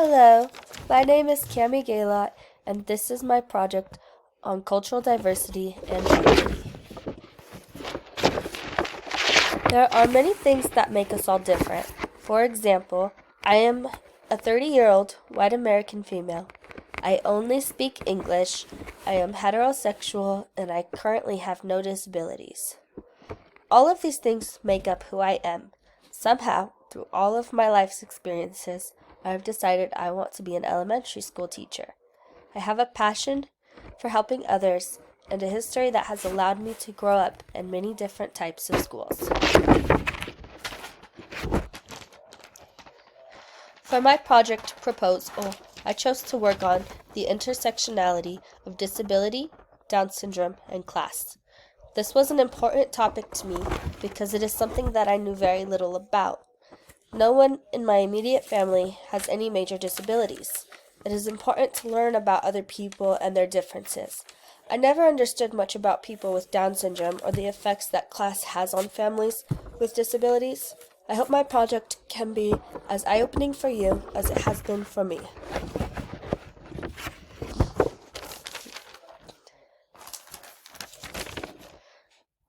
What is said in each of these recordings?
Hello, my name is Cami Gaylot, and this is my project on cultural diversity and equity. There are many things that make us all different. For example, I am a 30-year-old white American female. I only speak English, I am heterosexual, and I currently have no disabilities. All of these things make up who I am. Somehow, through all of my life's experiences, I have decided I want to be an elementary school teacher. I have a passion for helping others and a history that has allowed me to grow up in many different types of schools. For my project proposal, I chose to work on the intersectionality of disability, Down syndrome, and class. This was an important topic to me because it is something that I knew very little about. No one in my immediate family has any major disabilities. It is important to learn about other people and their differences. I never understood much about people with Down syndrome or the effects that class has on families with disabilities. I hope my project can be as eye-opening for you as it has been for me.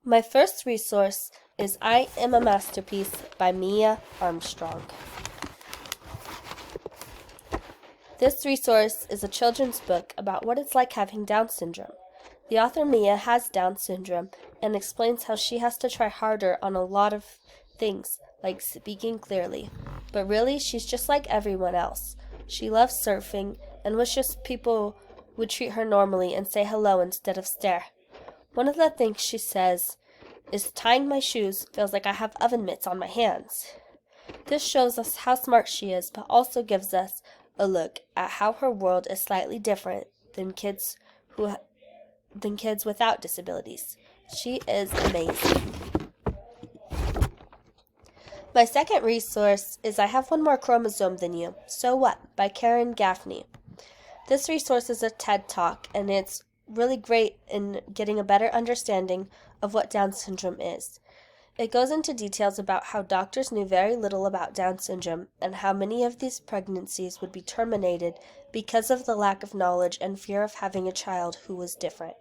My first resource is I Am a Masterpiece by Mia Armstrong. This resource is a children's book about what it's like having Down syndrome. The author Mia has Down syndrome and explains how she has to try harder on a lot of things, like speaking clearly. But really, she's just like everyone else. She loves surfing and wishes people would treat her normally and say hello instead of stare. One of the things she says is tying my shoes feels like I have oven mitts on my hands. This shows us how smart she is, but also gives us a look at how her world is slightly different than kids without disabilities. She is amazing. My second resource is I Have One More Chromosome Than You, So What? By Karen Gaffney. This resource is a TED Talk, and it's really great in getting a better understanding of what Down syndrome is. It goes into details about how doctors knew very little about Down syndrome and how many of these pregnancies would be terminated because of the lack of knowledge and fear of having a child who was different.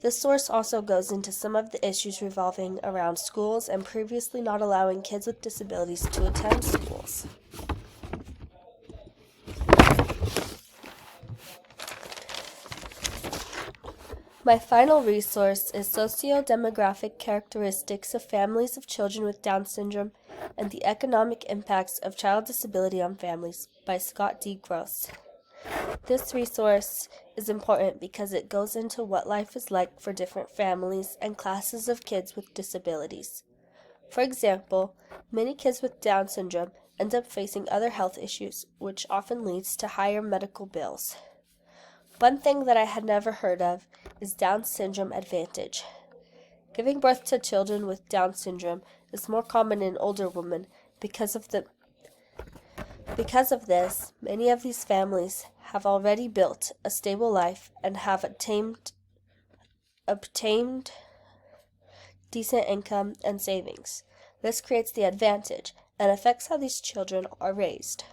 This source also goes into some of the issues revolving around schools and previously not allowing kids with disabilities to attend schools. My final resource is Socio-Demographic Characteristics of Families of Children with Down Syndrome and the Economic Impacts of Child Disability on Families by Scott D. Gross. This resource is important because it goes into what life is like for different families and classes of kids with disabilities. For example, many kids with Down syndrome end up facing other health issues, which often leads to higher medical bills. One thing that I had never heard of is Down syndrome advantage. Giving birth to children with Down syndrome is more common in older women because of this, many of these families have already built a stable life and have obtained decent income and savings. This creates the advantage and affects how these children are raised.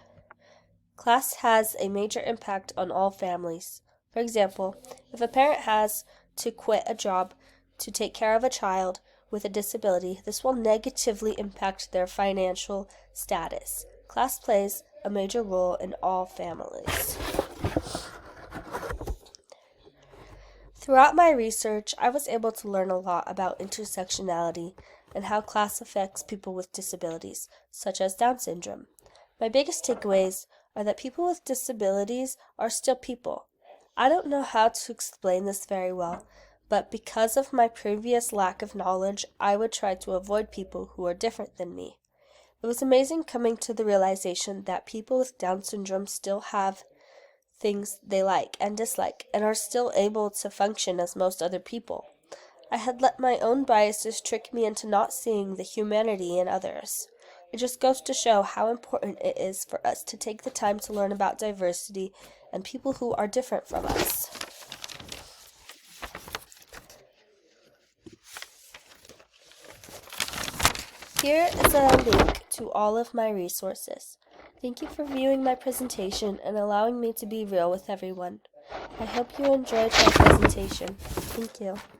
Class has a major impact on all families. For example, if a parent has to quit a job to take care of a child with a disability, this will negatively impact their financial status. Class plays a major role in all families. Throughout my research, I was able to learn a lot about intersectionality and how class affects people with disabilities, such as Down syndrome. My biggest takeaways are that people with disabilities are still people. I don't know how to explain this very well, but because of my previous lack of knowledge, I would try to avoid people who are different than me. It was amazing coming to the realization that people with Down syndrome still have things they like and dislike and are still able to function as most other people. I had let my own biases trick me into not seeing the humanity in others. It just goes to show how important it is for us to take the time to learn about diversity and people who are different from us. Here is a link to all of my resources. Thank you for viewing my presentation and allowing me to be real with everyone. I hope you enjoyed my presentation. Thank you.